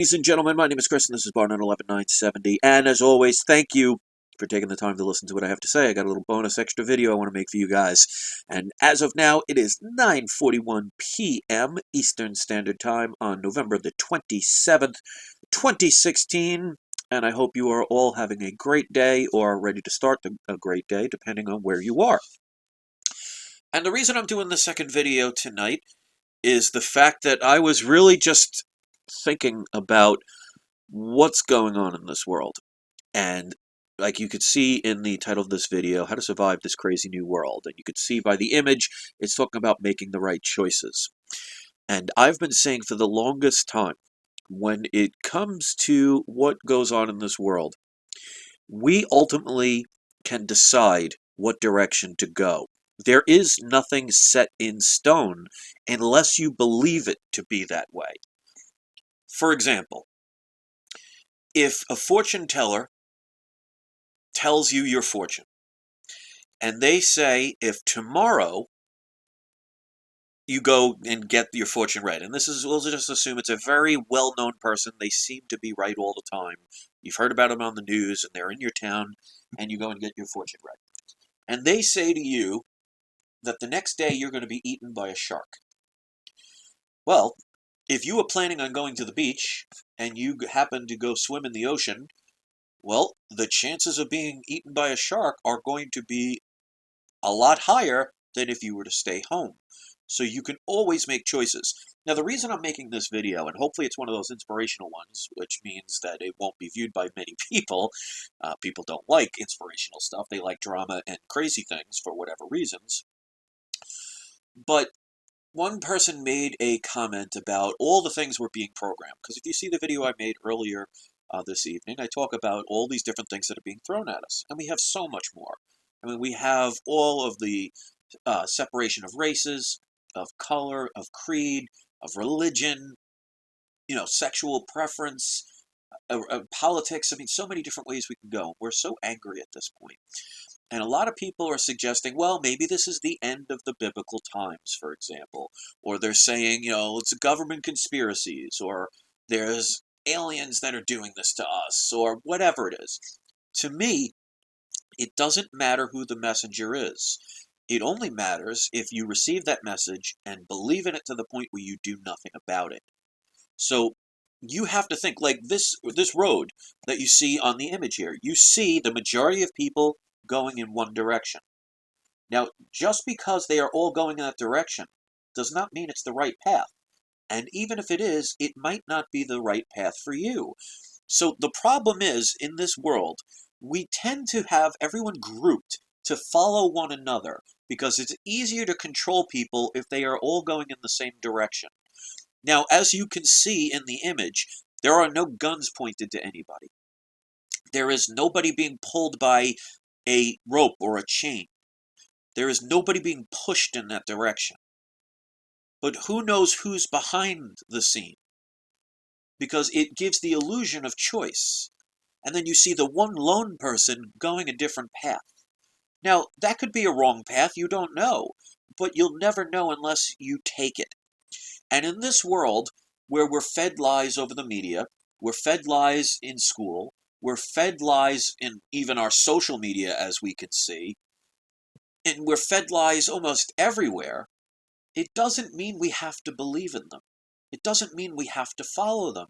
Ladies and gentlemen, my name is Chris, and this is Barnett 11970. And as always, thank you for taking the time to listen to what I have to say. I got a little bonus extra video I want to make for you guys. And as of now, it is 9:41 p.m. Eastern Standard Time on November the 27th, 2016. And I hope you are all having a great day or ready to start a great day, depending on where you are. And the reason I'm doing the second video tonight is the fact that I was really just thinking about what's going on in this world. And like you could see in the title of this video, How to Survive This Crazy New World. And you could see by the image, it's talking about making the right choices. And I've been saying for the longest time, when it comes to what goes on in this world, we ultimately can decide what direction to go. There is nothing set in stone unless you believe it to be that way. For example, if a fortune teller tells you your fortune, and they say if tomorrow you go and get your fortune read, and we'll just assume it's a very well-known person, they seem to be right all the time, you've heard about them on the news, and they're in your town, and you go and get your fortune read, and they say to you that the next day you're going to be eaten by a shark. Well, if you were planning on going to the beach, and you happen to go swim in the ocean, well, the chances of being eaten by a shark are going to be a lot higher than if you were to stay home. So you can always make choices. Now, the reason I'm making this video, and hopefully it's one of those inspirational ones, which means that it won't be viewed by many people. People don't like inspirational stuff. They like drama and crazy things for whatever reasons. But one person made a comment about all the things were being programmed. Because if you see the video I made earlier this evening, I talk about all these different things that are being thrown at us. And we have so much more. I mean, we have all of the separation of races, of color, of creed, of religion, sexual preference, politics. I mean, so many different ways we can go. We're so angry at this point. And a lot of people are suggesting, well, maybe this is the end of the biblical times, for example. Or they're saying, it's government conspiracies, or there's aliens that are doing this to us, or whatever it is. To me, it doesn't matter who the messenger is. It only matters if you receive that message and believe in it to the point where you do nothing about it. So you have to think, like this road that you see on the image here. You see the majority of people going in one direction. Now, just because they are all going in that direction does not mean it's the right path. And even if it is, it might not be the right path for you. So the problem is, in this world, we tend to have everyone grouped to follow one another because it's easier to control people if they are all going in the same direction. Now, as you can see in the image, there are no guns pointed to anybody. There is nobody being pulled by a rope or a chain. There is nobody being pushed in that direction. But who knows who's behind the scene? Because it gives the illusion of choice. And then you see the one lone person going a different path. Now, that could be a wrong path, you don't know. But you'll never know unless you take it. And in this world, where we're fed lies over the media, we're fed lies in school, we're fed lies in even our social media, as we can see, and we're fed lies almost everywhere, it doesn't mean we have to believe in them. It doesn't mean we have to follow them.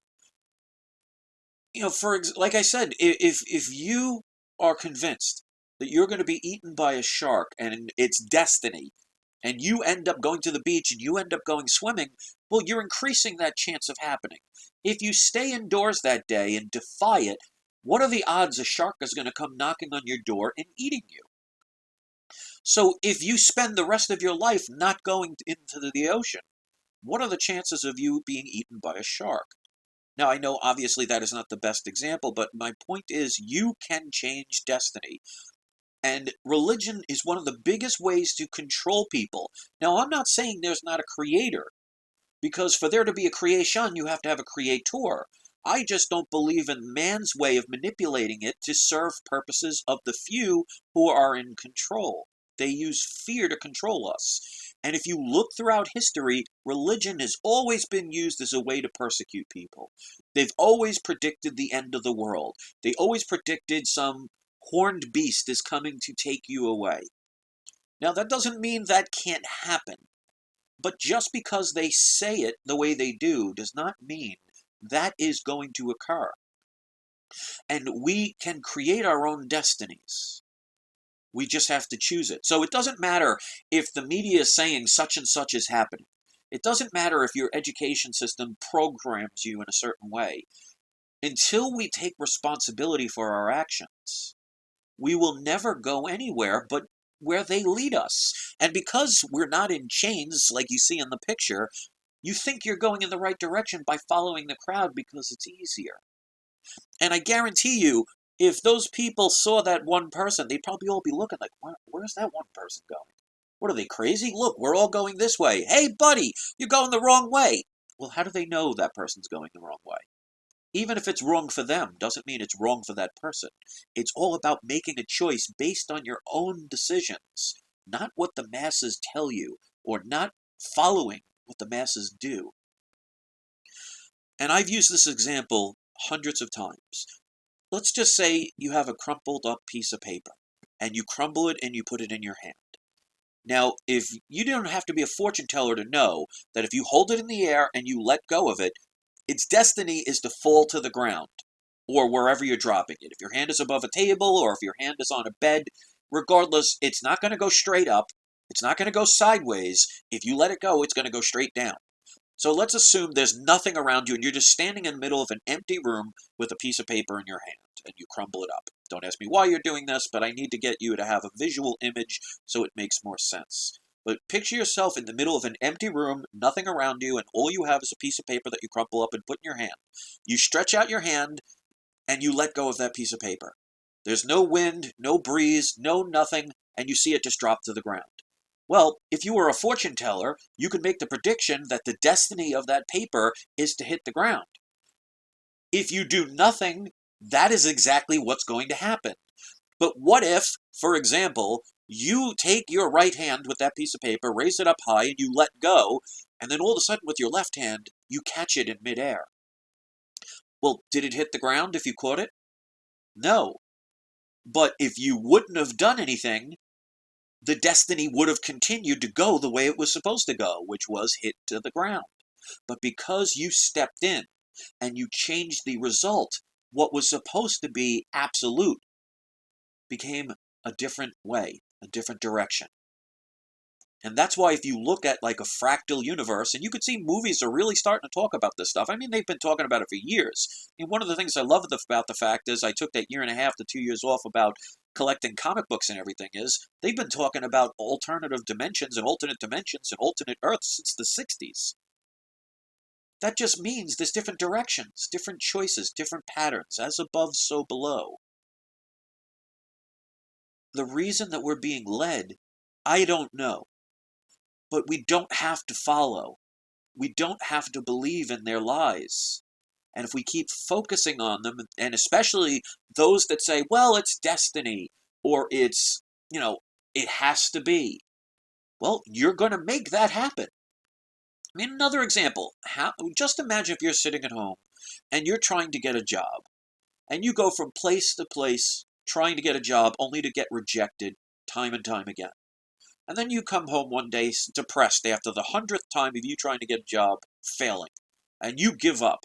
Like I said, if you are convinced that you're going to be eaten by a shark and it's destiny, and you end up going to the beach and you end up going swimming, well, you're increasing that chance of happening. If you stay indoors that day and defy it, what are the odds a shark is going to come knocking on your door and eating you? So if you spend the rest of your life not going into the ocean, what are the chances of you being eaten by a shark? Now, I know obviously that is not the best example, but my point is you can change destiny. And religion is one of the biggest ways to control people. Now, I'm not saying there's not a creator, because for there to be a creation, you have to have a creator. I just don't believe in man's way of manipulating it to serve purposes of the few who are in control. They use fear to control us. And if you look throughout history, religion has always been used as a way to persecute people. They've always predicted the end of the world. They always predicted some horned beast is coming to take you away. Now, that doesn't mean that can't happen. But just because they say it the way they do does not mean that is going to occur. And we can create our own destinies. We just have to choose it. So it doesn't matter if the media is saying such and such is happening. It doesn't matter if your education system programs you in a certain way. Until we take responsibility for our actions, we will never go anywhere but where they lead us. And because we're not in chains like you see in the picture, you think you're going in the right direction by following the crowd because it's easier. And I guarantee you, if those people saw that one person, they'd probably all be looking like, where's that one person going? What are they, crazy? Look, we're all going this way. Hey, buddy, you're going the wrong way. Well, how do they know that person's going the wrong way? Even if it's wrong for them, doesn't mean it's wrong for that person. It's all about making a choice based on your own decisions, not what the masses tell you, or not following what the masses do. And I've used this example hundreds of times. Let's just say you have a crumpled up piece of paper, and you crumble it and you put it in your hand. Now, if you don't have to be a fortune teller to know that if you hold it in the air and you let go of it, its destiny is to fall to the ground, or wherever you're dropping it. If your hand is above a table, or if your hand is on a bed, regardless, it's not going to go straight up. It's not going to go sideways. If you let it go, it's going to go straight down. So let's assume there's nothing around you, and you're just standing in the middle of an empty room with a piece of paper in your hand, and you crumble it up. Don't ask me why you're doing this, but I need to get you to have a visual image so it makes more sense. But picture yourself in the middle of an empty room, nothing around you, and all you have is a piece of paper that you crumple up and put in your hand. You stretch out your hand, and you let go of that piece of paper. There's no wind, no breeze, no nothing, and you see it just drop to the ground. Well, if you were a fortune teller, you could make the prediction that the destiny of that paper is to hit the ground. If you do nothing, that is exactly what's going to happen. But what if, for example, you take your right hand with that piece of paper, raise it up high, and you let go, and then all of a sudden with your left hand, you catch it in midair? Well, did it hit the ground if you caught it? No. But if you wouldn't have done anything, the destiny would have continued to go the way it was supposed to go, which was hit to the ground. But because you stepped in and you changed the result, what was supposed to be absolute became a different way, a different direction. And that's why if you look at like a fractal universe, and you could see movies are really starting to talk about this stuff. I mean, they've been talking about it for years. And one of the things I love about the fact is I took that 1.5 to 2 years off about collecting comic books and everything is they've been talking about alternative dimensions and alternate Earths since the 60s. That just means there's different directions, different choices, different patterns, as above, so below. The reason that we're being led, I don't know. But we don't have to follow. We don't have to believe in their lies. And if we keep focusing on them, and especially those that say, well, it's destiny, or it's, it has to be, well, you're going to make that happen. I mean, another example, just imagine if you're sitting at home and you're trying to get a job, and you go from place to place trying to get a job only to get rejected time and time again. And then you come home one day depressed after the 100th time of you trying to get a job failing. And you give up.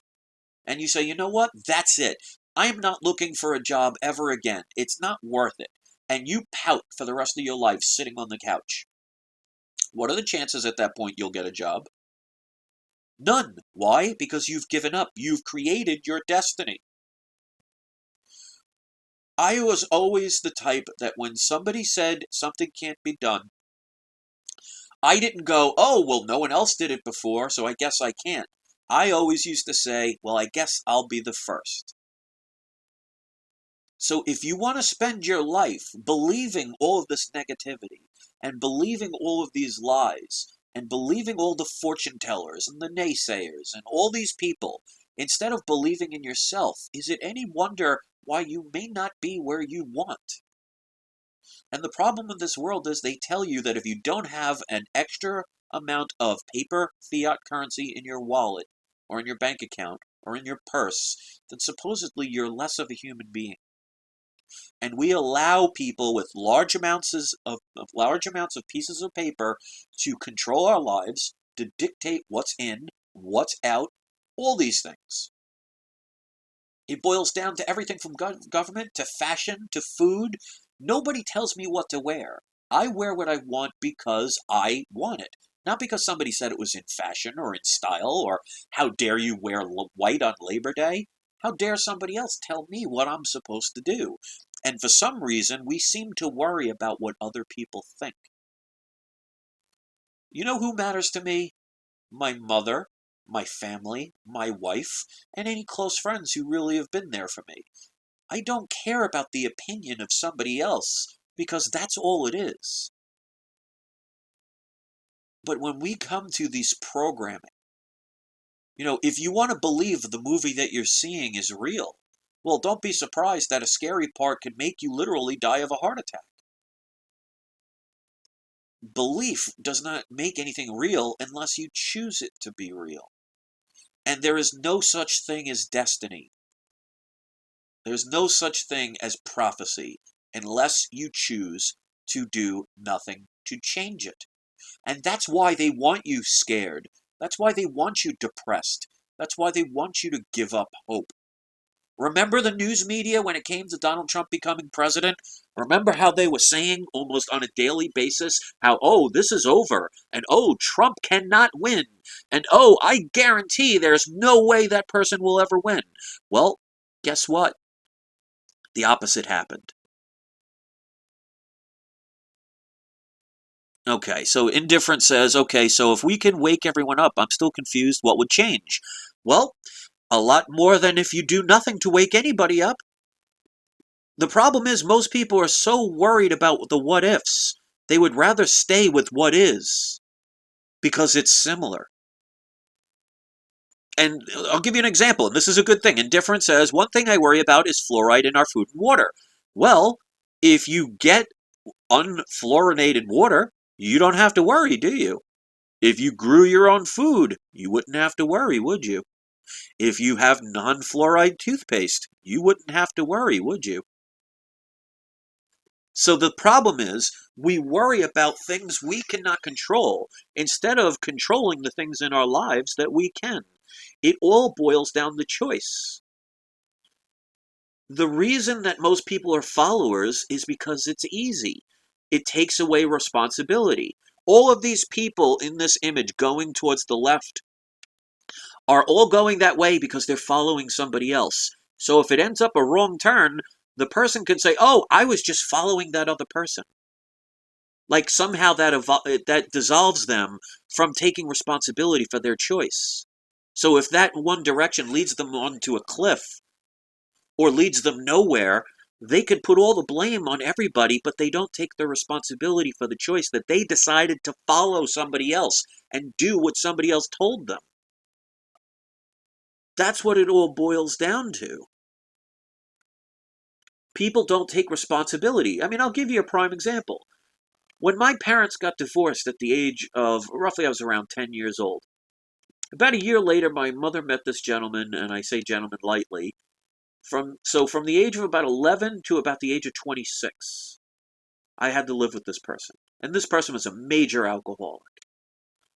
And you say, you know what? That's it. I am not looking for a job ever again. It's not worth it. And you pout for the rest of your life sitting on the couch. What are the chances at that point you'll get a job? None. Why? Because you've given up. You've created your destiny. I was always the type that when somebody said something can't be done, I didn't go, oh, well, no one else did it before, so I guess I can't. I always used to say, well, I guess I'll be the first. So if you want to spend your life believing all of this negativity, and believing all of these lies, and believing all the fortune tellers and the naysayers and all these people, instead of believing in yourself, is it any wonder why you may not be where you want? And the problem in this world is they tell you that if you don't have an extra amount of paper fiat currency in your wallet or in your bank account or in your purse, then supposedly you're less of a human being. And we allow people with large amounts of pieces of paper to control our lives, to dictate what's in, what's out, all these things. It boils down to everything from government to fashion to food. Nobody tells me what to wear. I wear what I want because I want it. Not because somebody said it was in fashion or in style, or how dare you wear white on Labor Day. How dare somebody else tell me what I'm supposed to do? And for some reason, we seem to worry about what other people think. You know who matters to me? My mother, my family, my wife, and any close friends who really have been there for me. I don't care about the opinion of somebody else, because that's all it is. But when we come to these programming, if you want to believe the movie that you're seeing is real, well, don't be surprised that a scary part could make you literally die of a heart attack. Belief does not make anything real unless you choose it to be real. And there is no such thing as destiny. There's no such thing as prophecy unless you choose to do nothing to change it. And that's why they want you scared. That's why they want you depressed. That's why they want you to give up hope. Remember the news media when it came to Donald Trump becoming president? Remember how they were saying almost on a daily basis how, oh, this is over, and oh, Trump cannot win, and oh, I guarantee there's no way that person will ever win. Well, guess what? The opposite happened. Okay, so indifference says, okay, so if we can wake everyone up, I'm still confused, what would change? Well, a lot more than if you do nothing to wake anybody up. The problem is most people are so worried about the what ifs, they would rather stay with what is, because it's similar. And I'll give you an example, and this is a good thing. Indifference says, one thing I worry about is fluoride in our food and water. Well, if you get unfluorinated water, you don't have to worry, do you? If you grew your own food, you wouldn't have to worry, would you? If you have non-fluoride toothpaste, you wouldn't have to worry, would you? So the problem is, we worry about things we cannot control instead of controlling the things in our lives that we can. It all boils down to choice. The reason that most people are followers is because it's easy. It takes away responsibility. All of these people in this image going towards the left are all going that way because they're following somebody else. So if it ends up a wrong turn, the person could say, oh, I was just following that other person. Like somehow that dissolves them from taking responsibility for their choice. So if that one direction leads them onto a cliff or leads them nowhere, they could put all the blame on everybody, but they don't take the responsibility for the choice that they decided to follow somebody else and do what somebody else told them. That's what it all boils down to. People don't take responsibility. I mean, I'll give you a prime example. When my parents got divorced at the age of, roughly I was around 10 years old. About a year later, my mother met this gentleman, and I say gentleman lightly, from the age of about 11 to about the age of 26, I had to live with this person. And this person was a major alcoholic.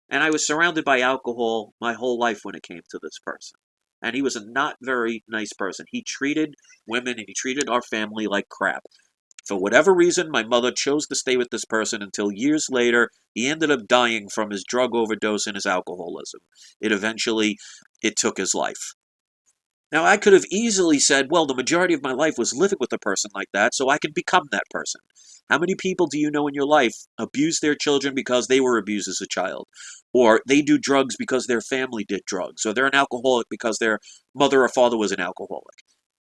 And I was surrounded by alcohol my whole life when it came to this person. And he was a not very nice person. He treated women and he treated our family like crap. For whatever reason, my mother chose to stay with this person until years later, he ended up dying from his drug overdose and his alcoholism. It took his life. Now, I could have easily said, well, the majority of my life was living with a person like that, so I can become that person. How many people do you know in your life abuse their children because they were abused as a child? Or they do drugs because their family did drugs? Or they're an alcoholic because their mother or father was an alcoholic?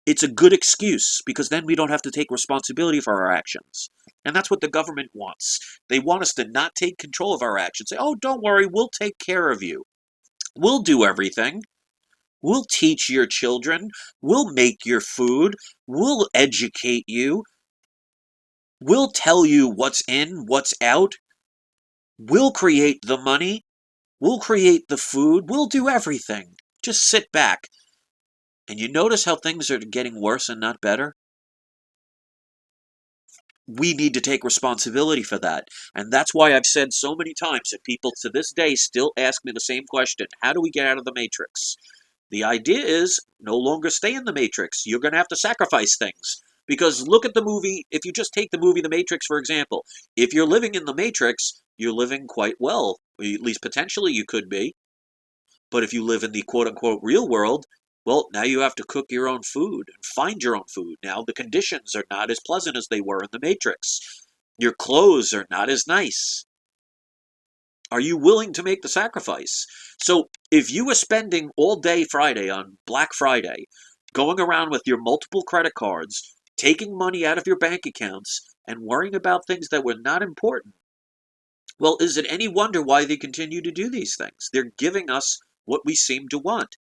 It's a good excuse, because then we don't have to take responsibility for our actions. And that's what the government wants. They want us to not take control of our actions. Say, oh, don't worry, we'll take care of you. We'll do everything. We'll teach your children. We'll make your food. We'll educate you. We'll tell you what's in, what's out. We'll create the money. We'll create the food. We'll do everything. Just sit back. And you notice how things are getting worse and not better? We need to take responsibility for that. And that's why I've said so many times that people to this day still ask me the same question. How do we get out of the matrix? The idea is no longer stay in the matrix. You're going to have to sacrifice things. Because look at the movie, if you just take the movie The Matrix, for example, if you're living in the matrix, you're living quite well. Or at least potentially you could be. But if you live in the quote-unquote real world, well, now you have to cook your own food and find your own food. Now the conditions are not as pleasant as they were in the Matrix. Your clothes are not as nice. Are you willing to make the sacrifice? So if you were spending all day Friday on Black Friday, going around with your multiple credit cards, taking money out of your bank accounts, and worrying about things that were not important, well, is it any wonder why they continue to do these things? They're giving us what we seem to want.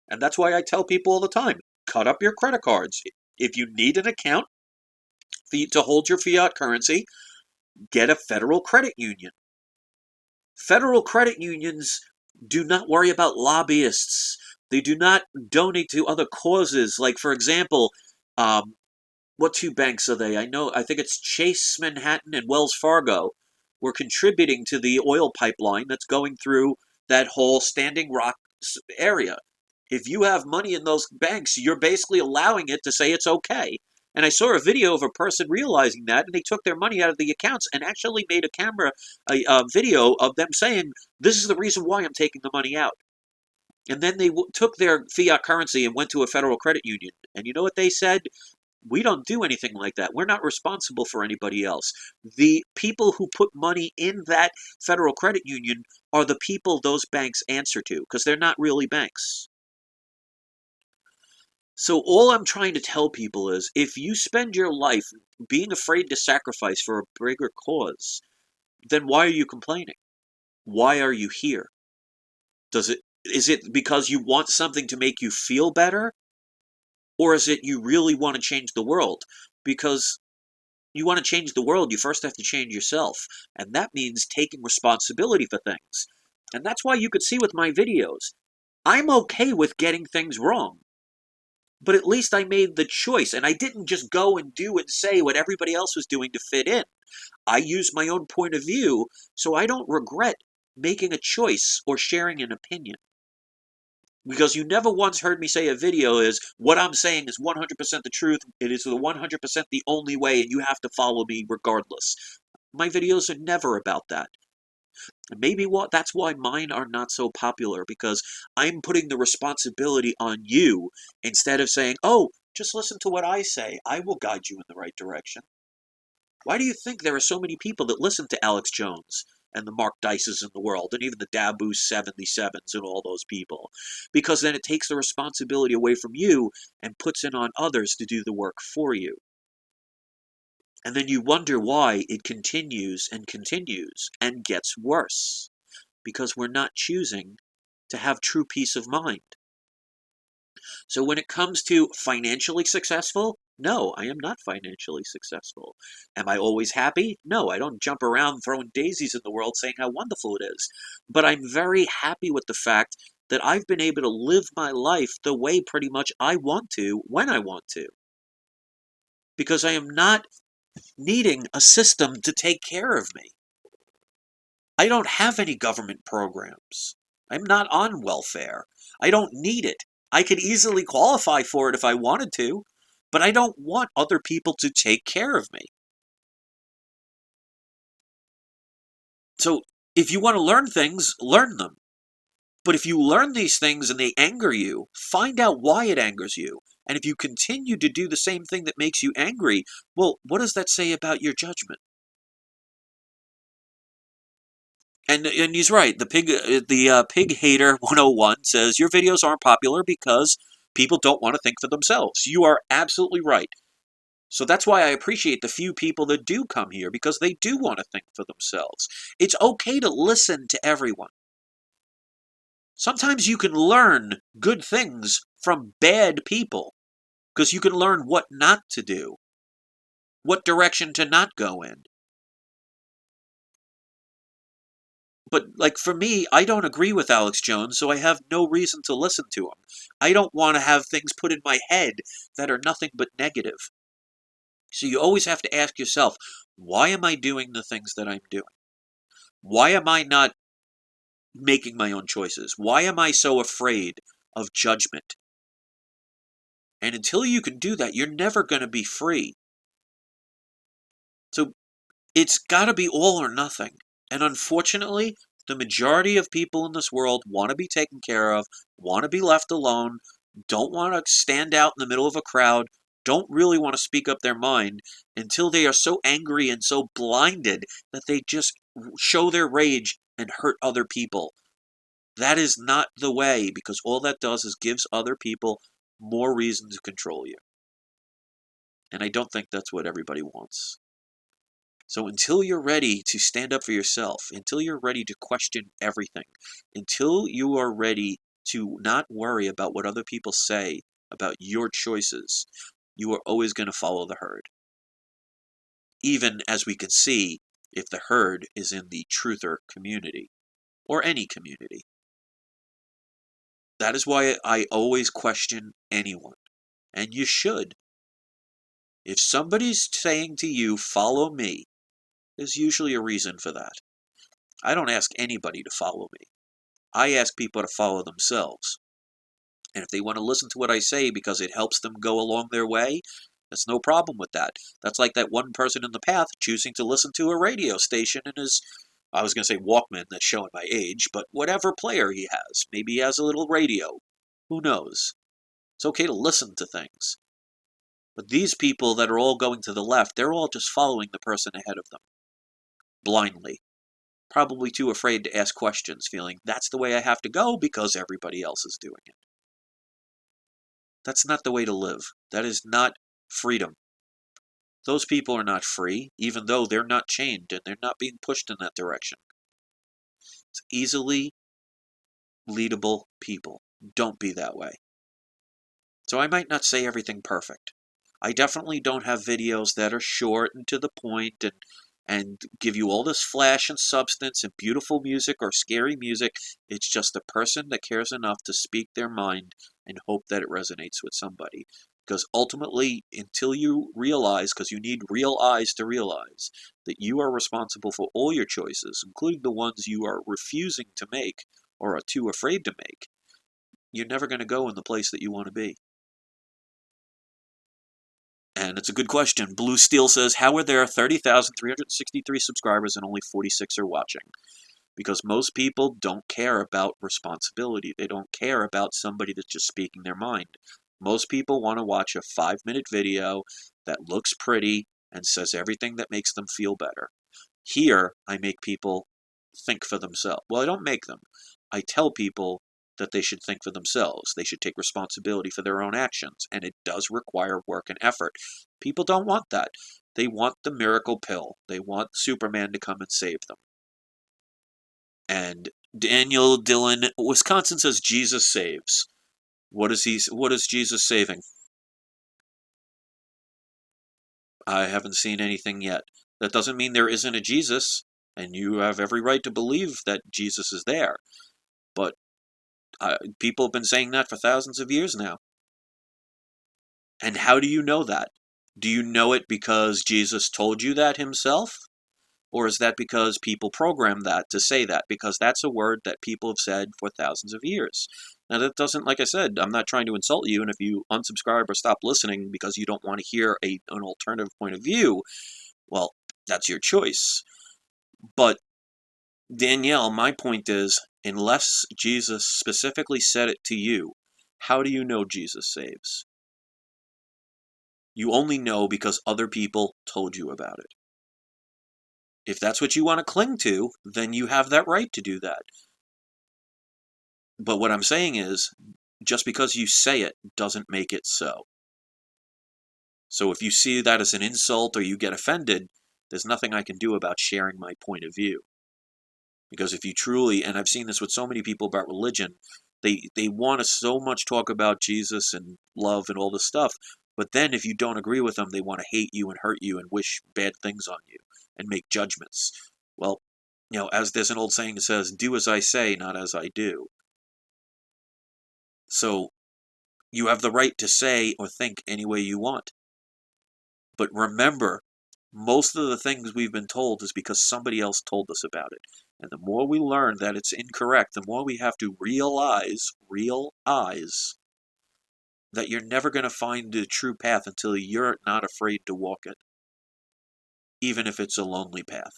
And that's why I tell people all the time, cut up your credit cards. If you need an account to hold your fiat currency, get a federal credit union. Federal credit unions do not worry about lobbyists. They do not donate to other causes. Like, for example, what two banks are they? I think it's Chase Manhattan and Wells Fargo were contributing to the oil pipeline that's going through that whole Standing Rock area. If you have money in those banks, you're basically allowing it to say it's okay. And I saw a video of a person realizing that, and they took their money out of the accounts and actually made a video of them saying, this is the reason why I'm taking the money out. And then they took their fiat currency and went to a federal credit union. And you know what they said? We don't do anything like that. We're not responsible for anybody else. The people who put money in that federal credit union are the people those banks answer to, because they're not really banks. So all I'm trying to tell people is, if you spend your life being afraid to sacrifice for a bigger cause, then why are you complaining? Why are you here? Is it because you want something to make you feel better? Or is it you really want to change the world? Because you want to change the world, you first have to change yourself. And that means taking responsibility for things. And that's why you could see with my videos, I'm okay with getting things wrong. But at least I made the choice, and I didn't just go and do and say what everybody else was doing to fit in. I used my own point of view, so I don't regret making a choice or sharing an opinion. Because you never once heard me say a video is, what I'm saying is 100% the truth, it is the 100% the only way, and you have to follow me regardless. My videos are never about that. And maybe that's why mine are not so popular, because I'm putting the responsibility on you instead of saying, oh, just listen to what I say. I will guide you in the right direction. Why do you think there are so many people that listen to Alex Jones and the Mark Dices in the world, and even the Dabu 77s and all those people? Because then it takes the responsibility away from you and puts it on others to do the work for you. And then you wonder why it continues and continues and gets worse. Because we're not choosing to have true peace of mind. So when it comes to financially successful, no, I am not financially successful. Am I always happy? No, I don't jump around throwing daisies in the world saying how wonderful it is. But I'm very happy with the fact that I've been able to live my life the way pretty much I want to, when I want to. Because I am not needing a system to take care of me. I don't have any government programs. I'm not on welfare. I don't need it. I could easily qualify for it if I wanted to, but I don't want other people to take care of me. So if you want to learn things, learn them. But if you learn these things and they anger you, find out why it angers you. And if you continue to do the same thing that makes you angry, well, what does that say about your judgment? And he's right. The pig hater 101 says your videos aren't popular because people don't want to think for themselves. You are absolutely right. So that's why I appreciate the few people that do come here, because they do want to think for themselves. It's okay to listen to everyone. Sometimes you can learn good things from bad people, because you can learn what not to do. what direction to not go in. But, like, for me, I don't agree with Alex Jones, so I have no reason to listen to him. I don't want to have things put in my head that are nothing but negative. So you always have to ask yourself, why am I doing the things that I'm doing? Why am I not making my own choices? Why am I so afraid of judgment? And until you can do that, you're never going to be free. So it's got to be all or nothing. And unfortunately, the majority of people in this world want to be taken care of, want to be left alone, don't want to stand out in the middle of a crowd, don't really want to speak up their mind until they are so angry and so blinded that they just show their rage and hurt other people. That is not the way, because all that does is gives other people more reason to control you. And I don't think that's what everybody wants. So until you're ready to stand up for yourself, until you're ready to question everything, until you are ready to not worry about what other people say about your choices, you are always going to follow the herd. Even as we can see, if the herd is in the truther community, or any community. That is why I always question anyone. And you should. If somebody's saying to you, follow me, there's usually a reason for that. I don't ask anybody to follow me. I ask people to follow themselves. And if they want to listen to what I say because it helps them go along their way, there's no problem with that. That's like that one person in the path choosing to listen to a radio station in his, I was going to say Walkman, that's showing my age, but whatever player he has. Maybe he has a little radio. Who knows? It's okay to listen to things. But these people that are all going to the left, they're all just following the person ahead of them. Blindly. Probably too afraid to ask questions, feeling that's the way I have to go because everybody else is doing it. That's not the way to live. That is not freedom. Those people are not free, even though they're not chained and they're not being pushed in that direction. It's easily leadable people. Don't be that way. So I might not say everything perfect. I definitely don't have videos that are short and to the point and give you all this flash and substance and beautiful music or scary music. It's just a person that cares enough to speak their mind and hope that it resonates with somebody. Because ultimately, until you realize, because you need real eyes to realize, that you are responsible for all your choices, including the ones you are refusing to make or are too afraid to make, you're never going to go in the place that you want to be. And it's a good question. Blue Steel says, how are there 30,363 subscribers and only 46 are watching? Because most people don't care about responsibility. They don't care about somebody that's just speaking their mind. Most people want to watch a 5-minute video that looks pretty and says everything that makes them feel better. Here, I make people think for themselves. Well, I don't make them. I tell people that they should think for themselves. They should take responsibility for their own actions, and it does require work and effort. People don't want that. They want the miracle pill. They want Superman to come and save them. And Daniel Dillon, Wisconsin says Jesus saves. What is Jesus saving? I haven't seen anything yet. That doesn't mean there isn't a Jesus, and you have every right to believe that Jesus is there. But people have been saying that for thousands of years now. And how do you know that? Do you know it because Jesus told you that himself? Or is that because people programmed that to say that? Because that's a word that people have said for thousands of years. Now, that doesn't, like I said, I'm not trying to insult you, and if you unsubscribe or stop listening because you don't want to hear an alternative point of view, well, that's your choice. But, Danielle, my point is, unless Jesus specifically said it to you, how do you know Jesus saves? You only know because other people told you about it. If that's what you want to cling to, then you have that right to do that. But what I'm saying is, just because you say it doesn't make it so. So if you see that as an insult or you get offended, there's nothing I can do about sharing my point of view. Because if you truly, and I've seen this with so many people about religion, they want to so much talk about Jesus and love and all this stuff, But then if you don't agree with them, they want to hate you and hurt you and wish bad things on you and make judgments. Well, as there's an old saying that says, do as I say, not as I do. So you have the right to say or think any way you want. But remember, most of the things we've been told is because somebody else told us about it. And the more we learn that it's incorrect, the more we have to realize that you're never going to find the true path until you're not afraid to walk it, even if it's a lonely path.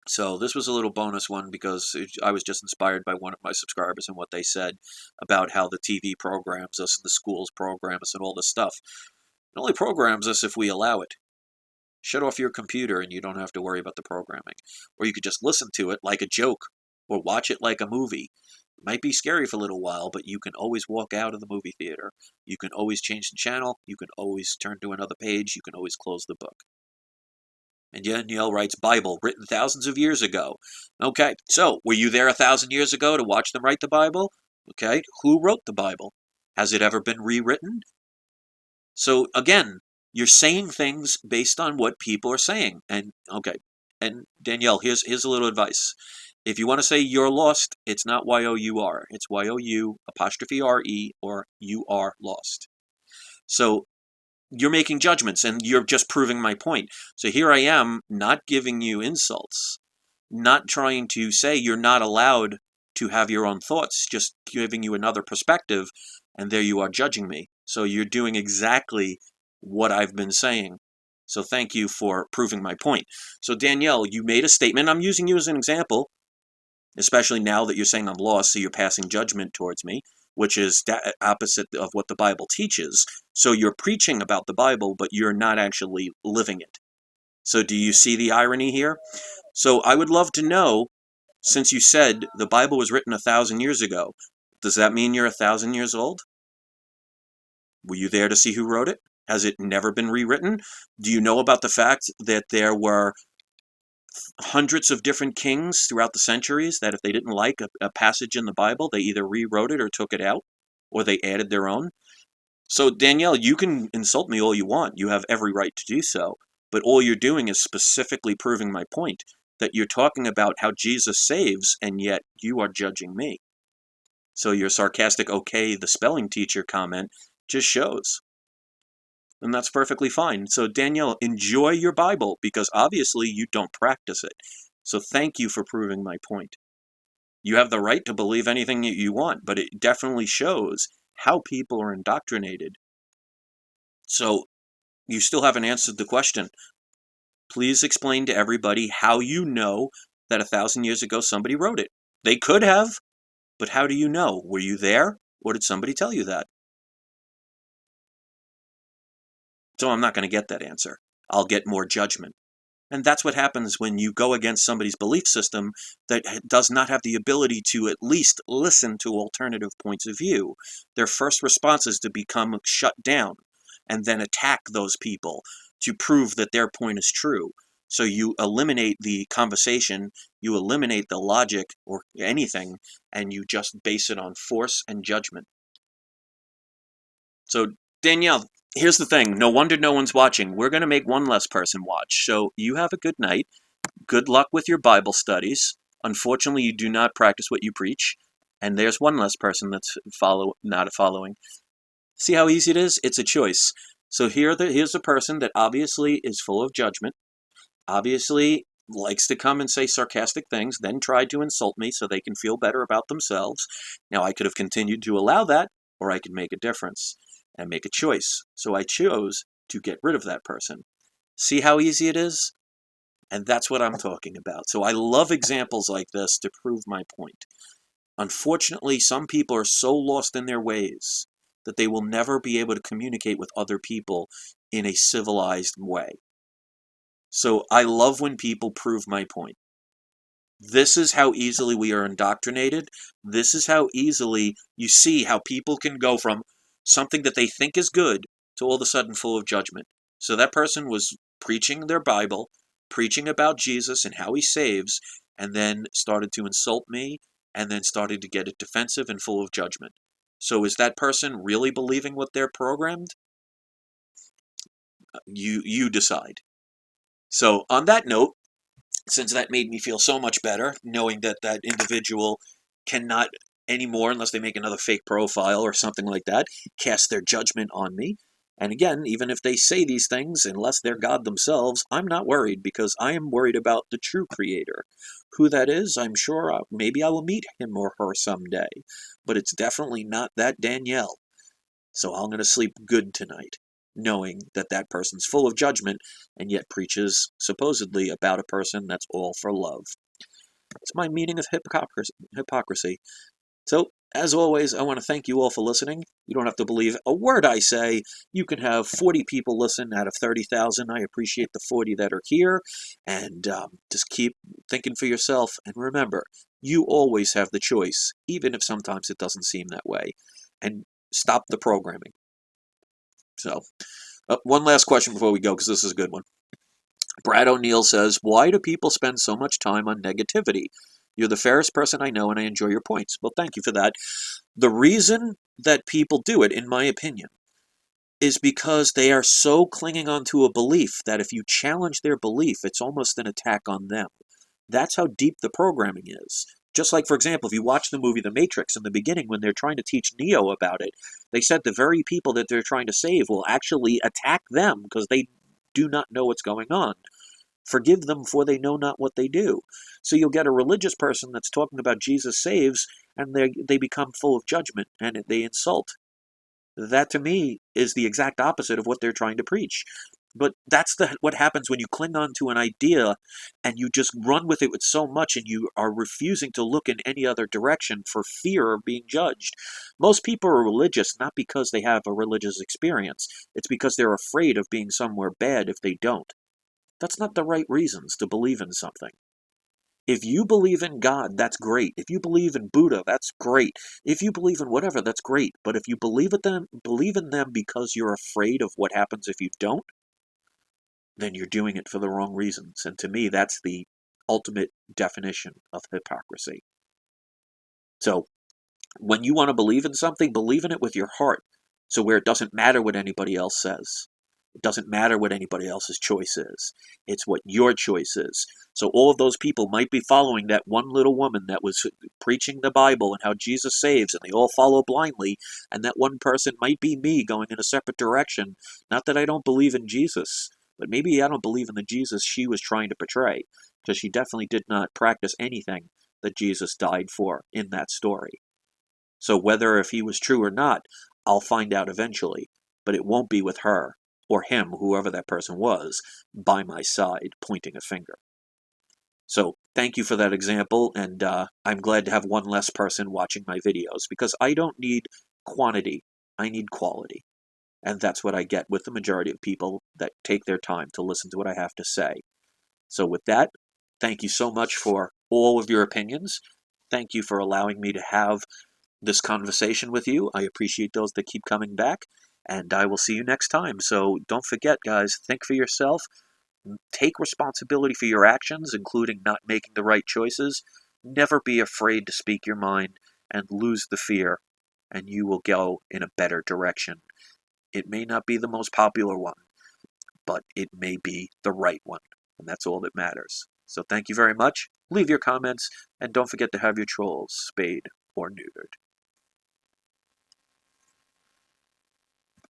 So this was a little bonus one because I was just inspired by one of my subscribers and what they said about how the TV programs us and the schools program us and all this stuff. It only programs us if we allow it. Shut off your computer and you don't have to worry about the programming. Or you could just listen to it like a joke or watch it like a movie. It might be scary for a little while, but you can always walk out of the movie theater. You can always change the channel. You can always turn to another page. You can always close the book. And Danielle writes, Bible, written thousands of years ago. Okay, so were you there 1,000 years ago to watch them write the Bible? Okay, who wrote the Bible? Has it ever been rewritten? So again, you're saying things based on what people are saying. And okay, and Danielle, here's a little advice. If you want to say you're lost, it's not Y-O-U-R. It's Y-O-U''R-E or you are lost. So you're making judgments and you're just proving my point. So here I am not giving you insults, not trying to say you're not allowed to have your own thoughts, just giving you another perspective, and there you are judging me. So you're doing exactly what I've been saying. So thank you for proving my point. So Danielle, you made a statement. I'm using you as an example, especially now that you're saying I'm lost, so you're passing judgment towards me, which is opposite of what the Bible teaches. So you're preaching about the Bible, but you're not actually living it. So do you see the irony here? So I would love to know, since you said the Bible was written 1,000 years ago, does that mean you're 1,000 years old? Were you there to see who wrote it? Has it never been rewritten? Do you know about the fact that there were hundreds of different kings throughout the centuries that if they didn't like a passage in the Bible, they either rewrote it or took it out, or they added their own? So Danielle, you can insult me all you want. You have every right to do so. But all you're doing is specifically proving my point, that you're talking about how Jesus saves, and yet you are judging me. So your sarcastic, okay, the spelling teacher comment just shows. And that's perfectly fine. So Danielle, enjoy your Bible, because obviously you don't practice it. So thank you for proving my point. You have the right to believe anything you want, but it definitely shows how people are indoctrinated. So you still haven't answered the question. Please explain to everybody how you know that 1,000 years ago somebody wrote it. They could have, but how do you know? Were you there, or did somebody tell you that? So I'm not going to get that answer. I'll get more judgment. And that's what happens when you go against somebody's belief system that does not have the ability to at least listen to alternative points of view. Their first response is to become shut down and then attack those people to prove that their point is true. So you eliminate the conversation, you eliminate the logic or anything, and you just base it on force and judgment. So Danielle, here's the thing. No wonder no one's watching. We're going to make one less person watch. So you have a good night. Good luck with your Bible studies. Unfortunately, you do not practice what you preach. And there's one less person that's not following. See how easy it is? It's a choice. So here's a person that obviously is full of judgment, obviously likes to come and say sarcastic things, then tried to insult me so they can feel better about themselves. Now, I could have continued to allow that, or I could make a difference and make a choice. So I chose to get rid of that person. See how easy it is? And that's what I'm talking about. So I love examples like this to prove my point. Unfortunately, some people are so lost in their ways that they will never be able to communicate with other people in a civilized way. So I love when people prove my point. This is how easily we are indoctrinated. This is how easily you see how people can go from something that they think is good to all of a sudden full of judgment. So that person was preaching their Bible, preaching about Jesus and how he saves, and then started to insult me, and then started to get defensive and full of judgment. So is that person really believing what they're programmed? You decide. So on that note, since that made me feel so much better, knowing that that individual cannot anymore, unless they make another fake profile or something like that, cast their judgment on me. And again, even if they say these things, unless they're God themselves, I'm not worried, because I am worried about the true creator. Who that is, I'm sure maybe I will meet him or her someday. But it's definitely not that Danielle. So I'm going to sleep good tonight, knowing that that person's full of judgment and yet preaches supposedly about a person that's all for love. It's my meaning of hypocrisy. So, as always, I want to thank you all for listening. You don't have to believe a word I say. You can have 40 people listen out of 30,000. I appreciate the 40 that are here. And just keep thinking for yourself. And remember, you always have the choice, even if sometimes it doesn't seem that way. And stop the programming. So, one last question before we go, because this is a good one. Brad O'Neill says, why do people spend so much time on negativity? You're the fairest person I know, and I enjoy your points. Well, thank you for that. The reason that people do it, in my opinion, is because they are so clinging onto a belief that if you challenge their belief, it's almost an attack on them. That's how deep the programming is. Just like, for example, if you watch the movie The Matrix, in the beginning, when they're trying to teach Neo about it, they said the very people that they're trying to save will actually attack them because they do not know what's going on. Forgive them, for they know not what they do. So you'll get a religious person that's talking about Jesus saves, and they become full of judgment, and they insult. That, to me, is the exact opposite of what they're trying to preach. But that's what happens when you cling on to an idea and you just run with it with so much, and you are refusing to look in any other direction for fear of being judged. Most people are religious not because they have a religious experience. It's because they're afraid of being somewhere bad if they don't. That's not the right reasons to believe in something. If you believe in God, that's great. If you believe in Buddha, that's great. If you believe in whatever, that's great. But if you believe in them because you're afraid of what happens if you don't, then you're doing it for the wrong reasons. And to me, that's the ultimate definition of hypocrisy. So when you want to believe in something, believe in it with your heart. So where it doesn't matter what anybody else says. It doesn't matter what anybody else's choice is. It's what your choice is. So all of those people might be following that one little woman that was preaching the Bible and how Jesus saves, and they all follow blindly, and that one person might be me going in a separate direction. Not that I don't believe in Jesus, but maybe I don't believe in the Jesus she was trying to portray, because she definitely did not practice anything that Jesus died for in that story. So whether if he was true or not, I'll find out eventually, but it won't be with her or him, whoever that person was, by my side, pointing a finger. So thank you for that example, and I'm glad to have one less person watching my videos, because I don't need quantity, I need quality. And that's what I get with the majority of people that take their time to listen to what I have to say. So with that, thank you so much for all of your opinions. Thank you for allowing me to have this conversation with you. I appreciate those that keep coming back, and I will see you next time. So don't forget, guys, think for yourself, take responsibility for your actions, including not making the right choices. Never be afraid to speak your mind, and lose the fear, and you will go in a better direction. It may not be the most popular one, but it may be the right one, and that's all that matters. So thank you very much. Leave your comments, and don't forget to have your trolls spayed or neutered.